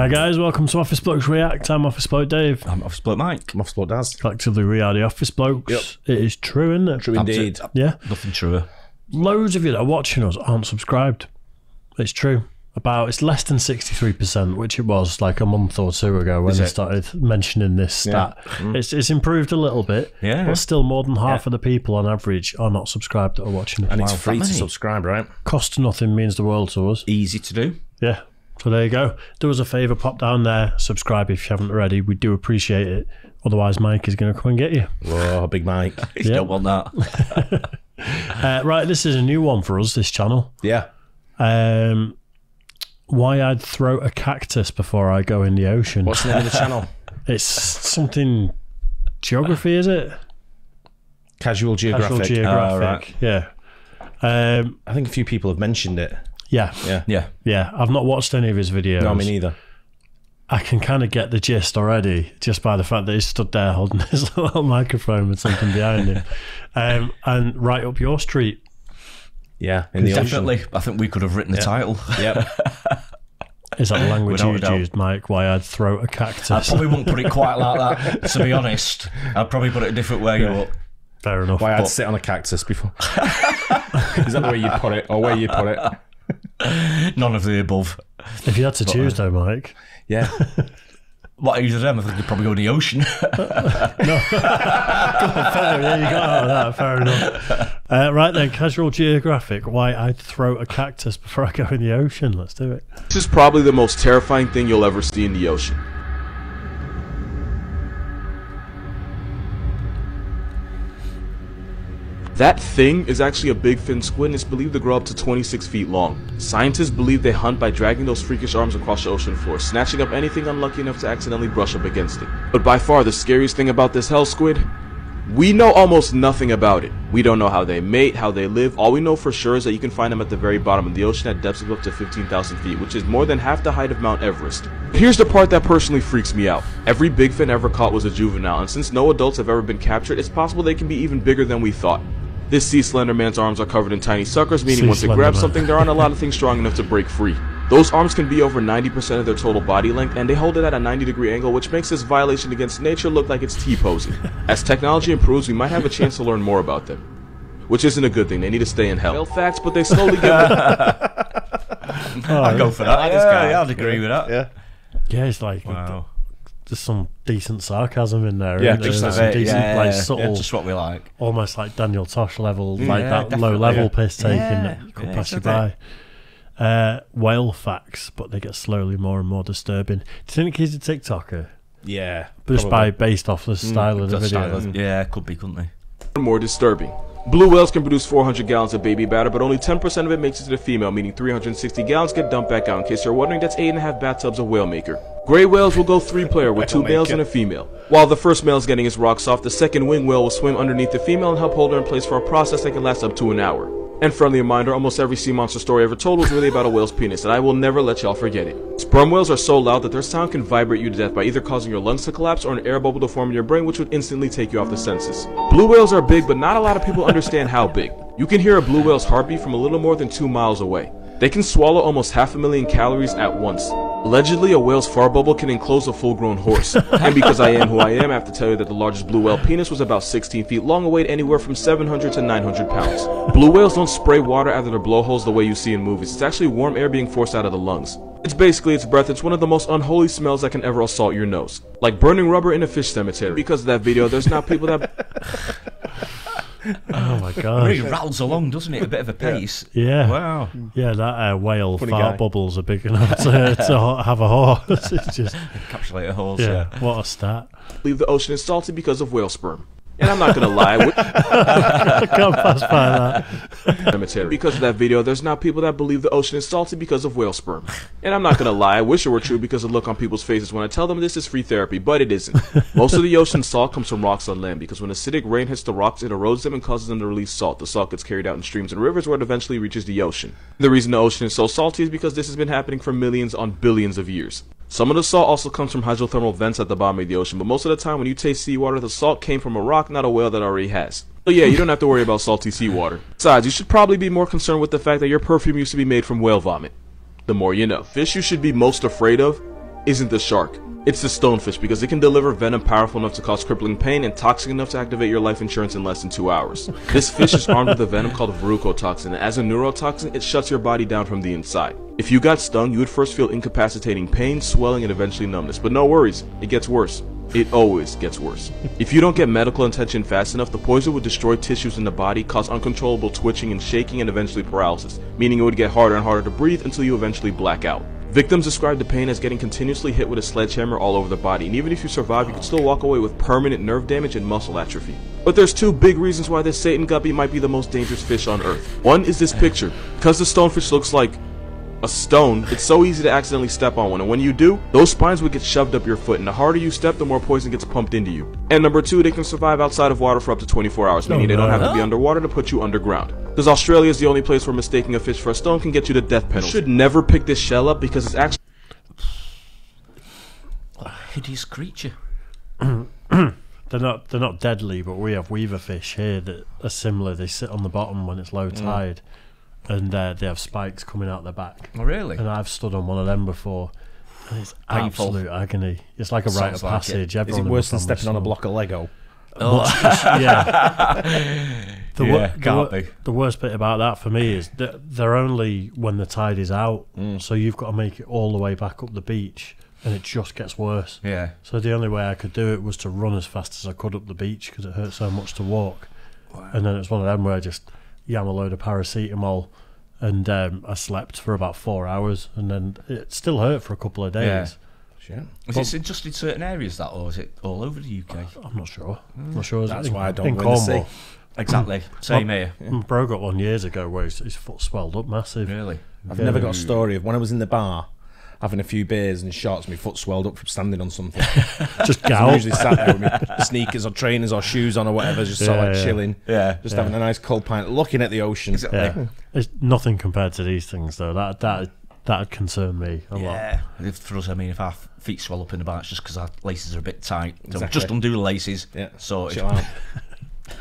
Hi guys, welcome to Office Blokes React. I'm Office Bloke Dave. I'm Office Bloke Mike. I'm Office Bloke Daz. Collectively, we are the Office Blokes. Yep. It is true, isn't it? True indeed. Yeah. Nothing truer. Loads of you that are watching us aren't subscribed. It's true. It's less than 63%, which it was like a month or two ago when they started mentioning this stat. Yeah. It's improved a little bit, but still more than half of the people on average are not subscribed that are watching it. And it's free to subscribe, right? Costs nothing, means the world to us. Easy to do. Yeah. So there you go. Do us a favour, pop down there, subscribe if you haven't already. We do appreciate it. Otherwise, Mike is going to come and get you. Whoa, big Mike. You don't want that. Right, this is a new one for us, this channel. Yeah. Why I'd throw a cactus before I go in the ocean. What's the name of the channel? It's something... Geography, is it? Casual Geographic. Casual Geographic, yeah. I think a few people have mentioned it. Yeah. I've not watched any of his videos. No, me neither. I can kind of get the gist already just by the fact that he's stood there holding his little microphone with something behind him. And right up your street. Yeah, in the definitely. ocean. I think we could have written the title. Yep. Is that the language you'd used, Mike? Why I'd throw a cactus? I probably wouldn't put it quite like that, to be honest. I'd probably put it a different way. Yeah. Fair enough. Why I'd sit on a cactus before. Is that the way you put it, or where you put it? None of the above. If you had to choose, though, Mike. Yeah. What either of them? I think you'd probably go in the ocean. No. Fair, yeah, you got out of that. Fair enough. Right then, Casual Geographic. Why I'd throw a cactus before I go in the ocean. Let's do it. This is probably the most terrifying thing you'll ever see in the ocean. That thing is actually a big fin squid and is believed to grow up to 26 feet long. Scientists believe they hunt by dragging those freakish arms across the ocean floor, snatching up anything unlucky enough to accidentally brush up against it. But by far the scariest thing about this hell squid? We know almost nothing about it. We don't know how they mate, how they live. All we know for sure is that you can find them at the very bottom of the ocean at depths of up to 15,000 feet, which is more than half the height of Mount Everest. Here's the part that personally freaks me out. Every big fin ever caught was a juvenile, and since no adults have ever been captured, it's possible they can be even bigger than we thought. This sea slender man's arms are covered in tiny suckers, meaning once it grabs something, there aren't a lot of things strong enough to break free. Those arms can be over 90% of their total body length, and they hold it at a 90-degree angle, which makes this violation against nature look like it's T-posing. As technology improves, we might have a chance to learn more about them. Which isn't a good thing, they need to stay in hell. Well, facts, but they slowly get... I'd go for that. Yeah, I'd agree with that. Yeah, it's like... Wow. There's some decent sarcasm in there. Yeah, just some decent, like, subtle, just what we like. Almost like Daniel Tosh level, like that low level piss taking that could pass you by. Whale facts, but they get slowly more and more disturbing. Do you think he's a TikToker? Yeah. Just based off the style of the video. Yeah, could be, couldn't they? More disturbing. Blue whales can produce 400 gallons of baby batter, but only 10% of it makes it to the female, meaning 360 gallons get dumped back out. In case you're wondering, that's 8.5 bathtubs of whale maker. Gray whales will go 3-player with 2 males and a female. While the first male is getting his rocks off, the second wing whale will swim underneath the female and help hold her in place for a process that can last up to an hour. And friendly reminder, almost every sea monster story ever told was really about a whale's penis, and I will never let y'all forget it. Sperm whales are so loud that their sound can vibrate you to death by either causing your lungs to collapse or an air bubble to form in your brain, which would instantly take you off the senses. Blue whales are big, but not a lot of people understand how big. You can hear a blue whale's heartbeat from a little more than 2 miles away. They can swallow almost 500,000 calories at once. Allegedly, a whale's fart bubble can enclose a full-grown horse. And because I am who I am, I have to tell you that the largest blue whale penis was about 16 feet long and weighed anywhere from 700 to 900 pounds. Blue whales don't spray water out of their blowholes the way you see in movies. It's actually warm air being forced out of the lungs. It's basically its breath. It's one of the most unholy smells that can ever assault your nose. Like burning rubber in a fish cemetery. Because of that video, there's now people that... Oh my god! It really rattles along, doesn't it? A bit of a pace. Yeah. Wow. Yeah, that whale fart bubbles are big enough to have a horse. It's just encapsulate a horse. Yeah. What a stat! Believe the ocean is salty because of whale sperm. And I'm not gonna lie. I can't pass by that. Because of that video, there's now people that believe the ocean is salty because of whale sperm. And I'm not gonna lie, I wish it were true because of the look on people's faces when I tell them this is free therapy, but it isn't. Most of the ocean's salt comes from rocks on land because when acidic rain hits the rocks, it erodes them and causes them to release salt. The salt gets carried out in streams and rivers where it eventually reaches the ocean. The reason the ocean is so salty is because this has been happening for millions on billions of years. Some of the salt also comes from hydrothermal vents at the bottom of the ocean, but most of the time when you taste seawater, the salt came from a rock, not a whale that already has. So yeah, you don't have to worry about salty seawater. Besides, you should probably be more concerned with the fact that your perfume used to be made from whale vomit. The more you know. Fish you should be most afraid of isn't the shark. It's the stonefish, because it can deliver venom powerful enough to cause crippling pain and toxic enough to activate your life insurance in less than 2 hours. This fish is armed with a venom called verrucotoxin, and as a neurotoxin, it shuts your body down from the inside. If you got stung, you would first feel incapacitating pain, swelling, and eventually numbness. But no worries, it gets worse. It always gets worse. If you don't get medical attention fast enough, the poison would destroy tissues in the body, cause uncontrollable twitching and shaking, and eventually paralysis, meaning it would get harder and harder to breathe until you eventually black out. Victims describe the pain as getting continuously hit with a sledgehammer all over the body, and even if you survive, you can still walk away with permanent nerve damage and muscle atrophy. But there's two big reasons why this Satan guppy might be the most dangerous fish on Earth. One is this picture. Because the stonefish looks like a stone, it's so easy to accidentally step on one, and when you do, those spines would get shoved up your foot, and the harder you step, the more poison gets pumped into you. And number two, they can survive outside of water for up to 24 hours, meaning they don't have to be underwater to put you underground. Because Australia is the only place where mistaking a fish for a stone can get you the death penalty. You should never pick this shell up because it's actually a hideous creature. They're not deadly, but we have weaver fish here that are similar. They sit on the bottom when it's low tide. And they have spikes coming out their back. Oh, really? And I've stood on one of them before. And it's Painful. absolute agony. It's like a rite of passage. Is it worse than stepping on a block of Lego? Oh, yeah. The worst bit about that for me is that they're only when the tide is out. So you've got to make it all the way back up the beach. And it just gets worse. Yeah. So the only way I could do it was to run as fast as I could up the beach because it hurt so much to walk. Wow. And then it's one of them where I just yam a load of paracetamol, and I slept for about 4 hours, and then it still hurt for a couple of days. Yeah. Is it just in certain areas that, or is it all over the UK? I'm not sure. I'm not sure. That's why I don't in go in the sea. Cornwall. Exactly. Same here. My bro got one years ago where his foot swelled up massive. Really? I've never got a story of when I was in the bar having a few beers and shots, my foot swelled up from standing on something. Just I gout. usually sat there with my sneakers or trainers or shoes on or whatever, just sort of like chilling. Yeah. Just having a nice cold pint, looking at the ocean. Yeah. It's nothing compared to these things, though. That'd concern me a lot. For us, I mean, if our feet swell up in the bar, it's just because our laces are a bit tight. So just undo the laces. Yeah. So chill out.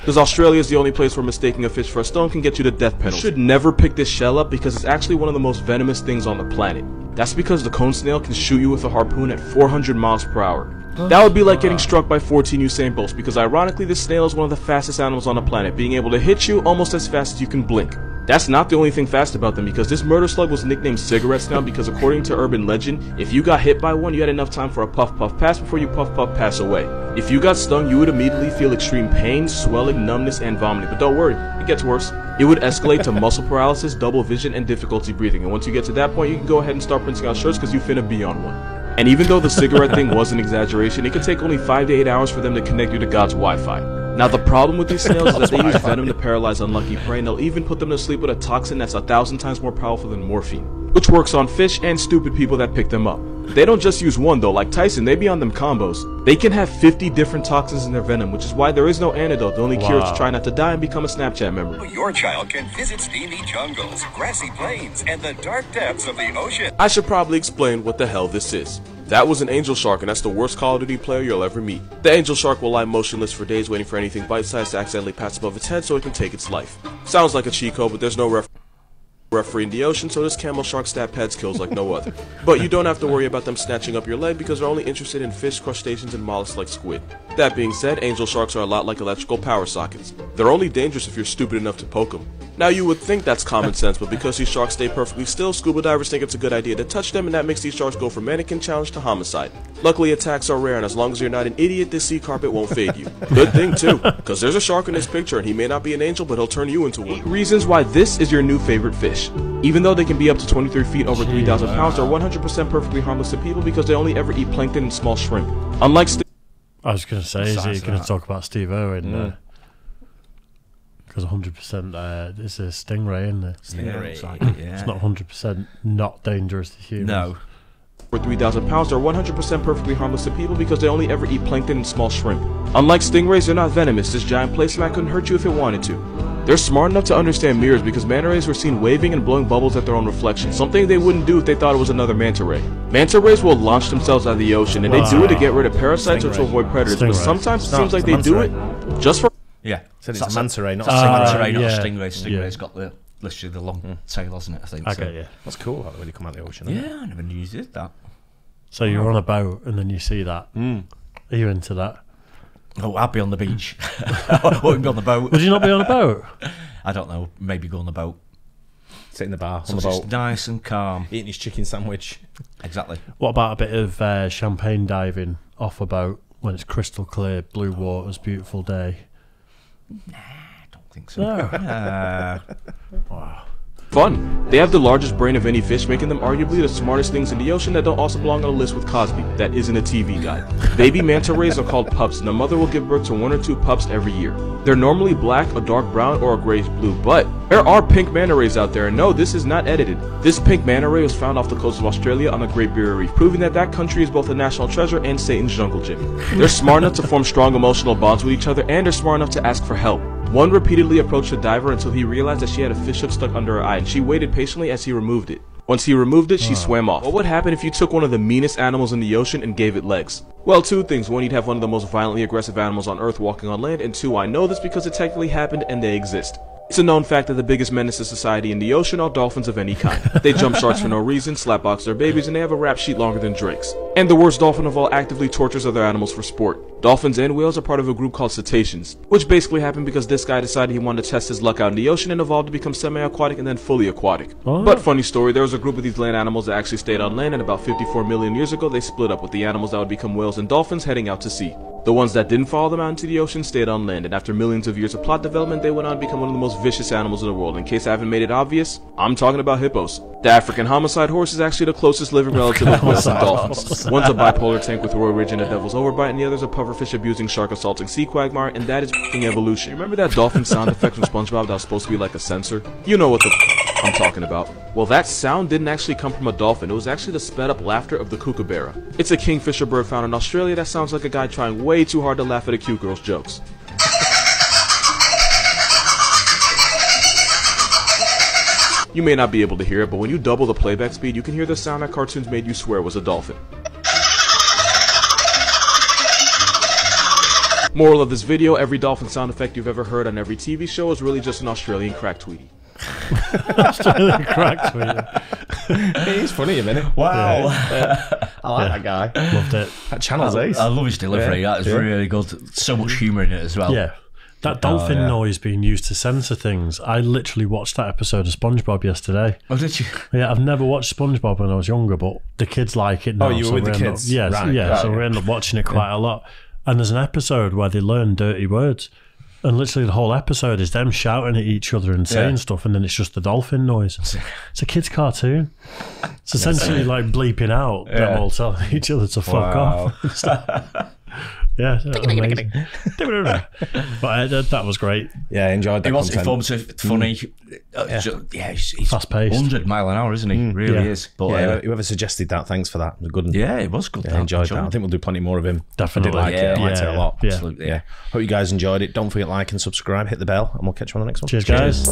Because Australia is the only place where mistaking a fish for a stone can get you the death penalty. You should never pick this shell up because it's actually one of the most venomous things on the planet. That's because the cone snail can shoot you with a harpoon at 400 miles per hour. That would be like getting struck by 14 Usain Bolts, because ironically this snail is one of the fastest animals on the planet, being able to hit you almost as fast as you can blink. That's not the only thing fast about them, because this murder slug was nicknamed Cigarette Snail because according to urban legend, if you got hit by one, you had enough time for a puff puff pass before you puff puff pass away. If you got stung, you would immediately feel extreme pain, swelling, numbness, and vomiting. But don't worry, it gets worse. It would escalate to muscle paralysis, double vision, and difficulty breathing. And once you get to that point, you can go ahead and start printing out shirts because you finna be on one. And even though the cigarette thing was an exaggeration, it could take only 5 to 8 hours for them to connect you to God's Wi-Fi. Now the problem with these snails is that they use venom to paralyze unlucky prey, and they'll even put them to sleep with a toxin that's 1,000 times more powerful than morphine, which works on fish and stupid people that pick them up. They don't just use one though, like Tyson, they be on them combos. They can have 50 different toxins in their venom, which is why there is no antidote. The only cure is to try not to die and become a Snapchat member. Your child can visit steamy jungles, grassy plains, and the dark depths of the ocean. I should probably explain what the hell this is. That was an angel shark, and that's the worst Call of Duty player you'll ever meet. The angel shark will lie motionless for days waiting for anything bite-sized to accidentally pass above its head so it can take its life. Sounds like a cheat code, but there's no referee in the ocean, so this camel shark stab pads kills like no other. But you don't have to worry about them snatching up your leg because they're only interested in fish, crustaceans, and mollusks like squid. That being said, angel sharks are a lot like electrical power sockets. They're only dangerous if you're stupid enough to poke them. Now you would think that's common sense, but because these sharks stay perfectly still, scuba divers think it's a good idea to touch them, and that makes these sharks go from mannequin challenge to homicide. Luckily attacks are rare, and as long as you're not an idiot, this sea carpet won't fade you. Good thing too, because there's a shark in this picture and he may not be an angel, but he'll turn you into one. 8 reasons why this is your new favorite fish. Even though they can be up to 23 feet over 3,000 pounds, they're 100% perfectly harmless to people because they only ever eat plankton and small shrimp. Unlike I was going to say, is he going to talk about Steve Irwin? Because 100% it's a stingray, isn't it? Stingray, It's not 100% not dangerous to humans. No. For 3,000 pounds, they're 100% perfectly harmless to people because they only ever eat plankton and small shrimp. Unlike stingrays, they're not venomous. This giant placemat couldn't hurt you if it wanted to. They're smart enough to understand mirrors because manta rays were seen waving and blowing bubbles at their own reflection, something they wouldn't do if they thought it was another manta ray. Manta rays will launch themselves out of the ocean, and they do it to get rid of parasites or to avoid predators, but sometimes it seems like they do it just for... Yeah. Said it's a manta ray, not a manta ray, not a yeah. stingray. Stingray's got the literally the long tail, hasn't it? I think. Okay, yeah. That's cool, how they really come out of the ocean. Yeah, I never knew you did that. So you're on a boat and then you see that. Are you into that? Oh, I'd be on the beach. I wouldn't be on the boat. Would you not be on a boat? I don't know. Maybe go on the boat. Sit in the bar So on the it's boat, nice and calm. eating his chicken sandwich. Exactly. What about a bit of champagne diving off a boat when it's crystal clear, blue waters, beautiful day? I don't think so. No. Fun. They have the largest brain of any fish, making them arguably the smartest things in the ocean that don't also belong on a list with Cosby. That isn't a TV guide. Baby manta rays are called pups, and a mother will give birth to 1 or 2 pups every year. They're normally black, a dark brown, or a grayish blue, but there are pink manta rays out there, and no, this is not edited. This pink manta ray was found off the coast of Australia on the Great Barrier Reef, proving that that country is both a national treasure and Satan's jungle gym. They're smart enough to form strong emotional bonds with each other, and they're smart enough to ask for help. One repeatedly approached the diver until he realized that she had a fish hook stuck under her eye, and she waited patiently as he removed it. Once he removed it, she swam off. What would happen if you took one of the meanest animals in the ocean and gave it legs? Well, 2 things. 1, you'd have one of the most violently aggressive animals on Earth walking on land, and 2, I know this because it technically happened and they exist. It's a known fact that the biggest menace to society in the ocean are dolphins of any kind. They jump sharks for no reason, slapbox their babies, and they have a rap sheet longer than Drake's. And the worst dolphin of all actively tortures other animals for sport. Dolphins and whales are part of a group called cetaceans, which basically happened because this guy decided he wanted to test his luck out in the ocean and evolved to become semi-aquatic and then fully aquatic. But funny story, there was a group of these land animals that actually stayed on land, and about 54 million years ago they split up, with the animals that would become whales and dolphins heading out to sea. The ones that didn't follow them out into the ocean stayed on land, and after millions of years of plot development, they went on to become one of the most vicious animals in the world. In case I haven't made it obvious, I'm talking about hippos. The African homicide horse is actually the closest living relative of whales and dolphins. One's a bipolar tank with Roy Ridge and a devil's overbite, and the other's a pufferfish abusing shark assaulting sea quagmire, and that is f***ing evolution. Remember that dolphin sound effect from SpongeBob that was supposed to be like a sensor? You know what the I'm talking about. Well, that sound didn't actually come from a dolphin. It was actually the sped up laughter of the kookaburra. It's a kingfisher bird found in Australia that sounds like a guy trying way too hard to laugh at a cute girl's jokes. You may not be able to hear it, but when you double the playback speed, you can hear the sound that cartoons made you swear was a dolphin. Moral of this video, every dolphin sound effect you've ever heard on every TV show is really just an Australian crack tweetie. Australian crack tweeting. He's funny a minute. Wow. I like that guy. Loved it. That channel's ace. I love his delivery. Yeah. That is really good. So much humour in it as well. Yeah. That dolphin noise being used to censor things. I literally watched that episode of SpongeBob yesterday. Oh, did you? Yeah, I've never watched SpongeBob when I was younger, but the kids like it now. Oh, you were with the kids? Yeah, Right. so we end up watching it quite a lot. And there's an episode where they learn dirty words. And literally the whole episode is them shouting at each other and saying stuff, and then it's just the dolphin noise. It's a kid's cartoon. It's essentially like bleeping out them all telling each other to fuck off. Yeah, amazing. But that was great. Yeah, I enjoyed that. It was content. informative, funny. He's Fast-paced. 100 mile an hour, isn't he? Really is. But Yeah, whoever suggested that, thanks for that. It was a good one. yeah, it was good. I enjoyed that. I think we'll do plenty more of him. Definitely. I did like it. I liked it a lot. Yeah. Absolutely. Yeah. Hope you guys enjoyed it. Don't forget to like and subscribe, hit the bell, and we'll catch you on the next one. Cheers, guys.